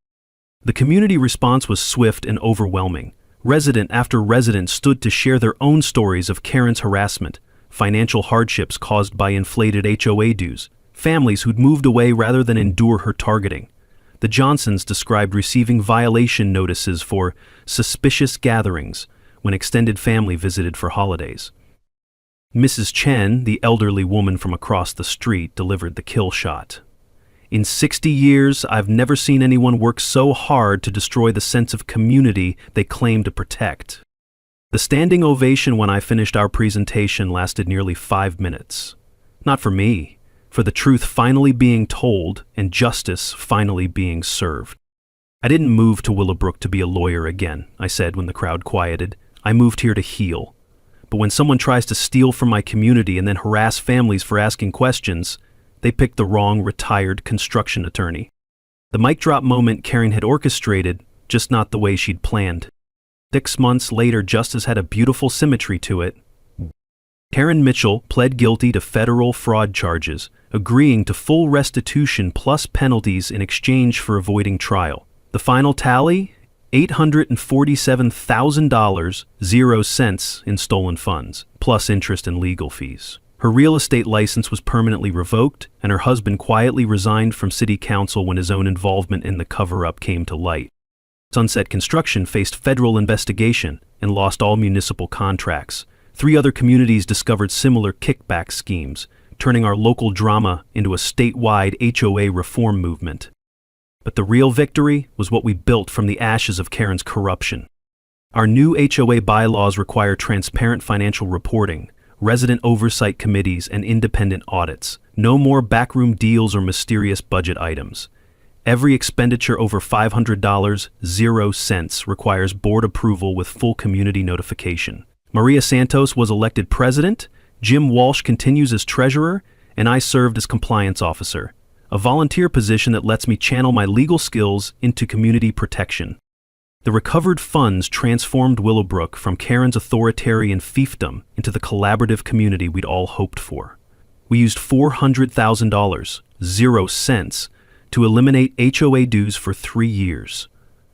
The community response was swift and overwhelming. Resident after resident stood to share their own stories of Karen's harassment, financial hardships caused by inflated HOA dues, families who'd moved away rather than endure her targeting. The Johnsons described receiving violation notices for suspicious gatherings when extended family visited for holidays. Mrs. Chen, the elderly woman from across the street, delivered the kill shot. In 60 years, I've never seen anyone work so hard to destroy the sense of community they claim to protect. The standing ovation when I finished our presentation lasted nearly 5 minutes. Not for me, for the truth finally being told and justice finally being served. I didn't move to Willowbrook to be a lawyer again, I said when the crowd quieted. I moved here to heal. But when someone tries to steal from my community and then harass families for asking questions, they picked the wrong retired construction attorney. The mic drop moment Karen had orchestrated, just not the way she'd planned. 6 months later, justice had a beautiful symmetry to it. Karen Mitchell pled guilty to federal fraud charges, agreeing to full restitution plus penalties in exchange for avoiding trial. The final tally? $847,000, 0 cents in stolen funds, plus interest and legal fees. Her real estate license was permanently revoked, and her husband quietly resigned from city council when his own involvement in the cover-up came to light. Sunset Construction faced federal investigation and lost all municipal contracts. 3 other communities discovered similar kickback schemes, turning our local drama into a statewide HOA reform movement. But the real victory was what we built from the ashes of Karen's corruption. Our new HOA bylaws require transparent financial reporting, resident oversight committees, and independent audits. No more backroom deals or mysterious budget items. Every expenditure over $500, 0 cents, requires board approval with full community notification. Maria Santos was elected president, Jim Walsh continues as treasurer, and I served as compliance officer, a volunteer position that lets me channel my legal skills into community protection. The recovered funds transformed Willowbrook from Karen's authoritarian fiefdom into the collaborative community we'd all hoped for. We used $400,000, 0 cents, to eliminate HOA dues for 3 years.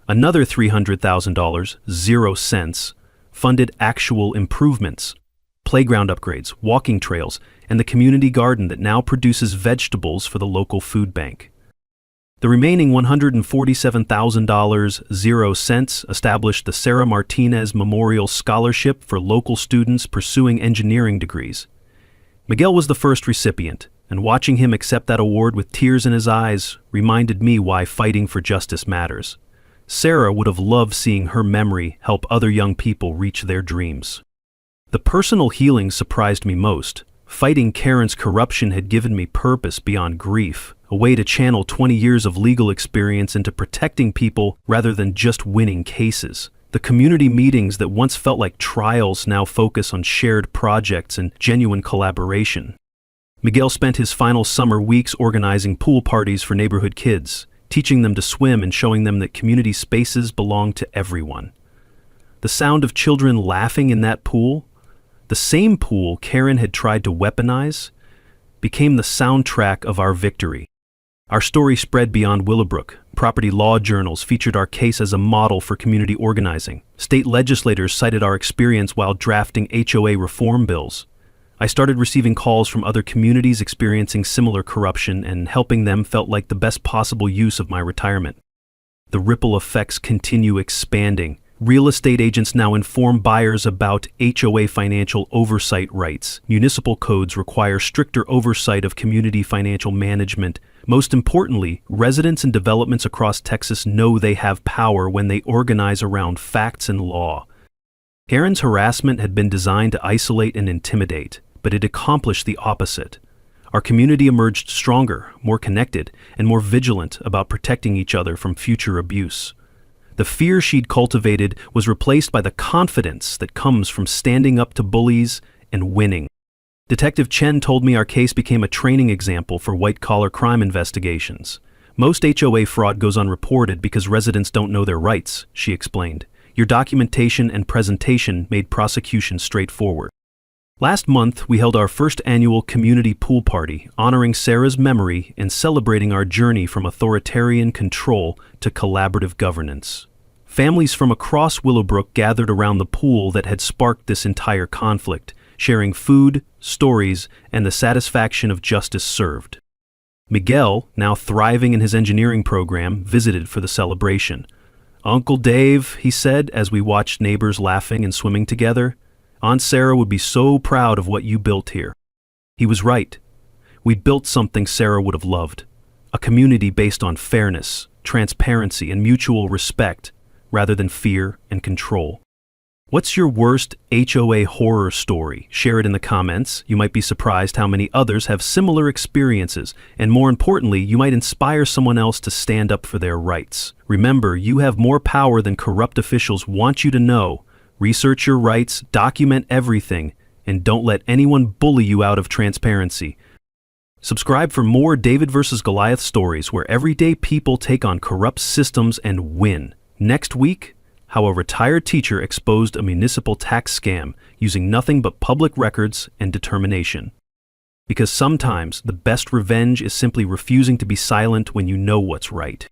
Another $300,000, 0 cents, funded actual improvements, playground upgrades, walking trails, and the community garden that now produces vegetables for the local food bank. The remaining $147,000, 0 cents, established the Sarah Martinez Memorial Scholarship for local students pursuing engineering degrees. Miguel was the first recipient, and watching him accept that award with tears in his eyes reminded me why fighting for justice matters. Sarah would have loved seeing her memory help other young people reach their dreams. The personal healing surprised me most. Fighting Karen's corruption had given me purpose beyond grief, a way to channel 20 years of legal experience into protecting people rather than just winning cases. The community meetings that once felt like trials now focus on shared projects and genuine collaboration. Miguel spent his final summer weeks organizing pool parties for neighborhood kids, teaching them to swim and showing them that community spaces belong to everyone. The sound of children laughing in that pool, the same pool Karen had tried to weaponize, became the soundtrack of our victory. Our story spread beyond Willowbrook. Property law journals featured our case as a model for community organizing. State legislators cited our experience while drafting HOA reform bills. I started receiving calls from other communities experiencing similar corruption, and helping them felt like the best possible use of my retirement. The ripple effects continue expanding. Real estate agents now inform buyers about HOA financial oversight rights. Municipal codes require stricter oversight of community financial management. Most importantly, residents and developments across Texas know they have power when they organize around facts and law. Karen's harassment had been designed to isolate and intimidate, but it accomplished the opposite. Our community emerged stronger, more connected, and more vigilant about protecting each other from future abuse. The fear she'd cultivated was replaced by the confidence that comes from standing up to bullies and winning. Detective Chen told me our case became a training example for white-collar crime investigations. Most HOA fraud goes unreported because residents don't know their rights, she explained. Your documentation and presentation made prosecution straightforward. Last month, we held our first annual community pool party, honoring Sarah's memory and celebrating our journey from authoritarian control to collaborative governance. Families from across Willowbrook gathered around the pool that had sparked this entire conflict, sharing food, stories, and the satisfaction of justice served. Miguel, now thriving in his engineering program, visited for the celebration. "Uncle Dave," he said as we watched neighbors laughing and swimming together, "Aunt Sarah would be so proud of what you built here." He was right. We'd built something Sarah would have loved. A community based on fairness, transparency, and mutual respect, rather than fear and control. What's your worst HOA horror story? Share it in the comments. You might be surprised how many others have similar experiences, and more importantly, you might inspire someone else to stand up for their rights. Remember, you have more power than corrupt officials want you to know. Research your rights, document everything, and don't let anyone bully you out of transparency. Subscribe for more David vs. Goliath stories where everyday people take on corrupt systems and win. Next week, how a retired teacher exposed a municipal tax scam using nothing but public records and determination. Because sometimes the best revenge is simply refusing to be silent when you know what's right.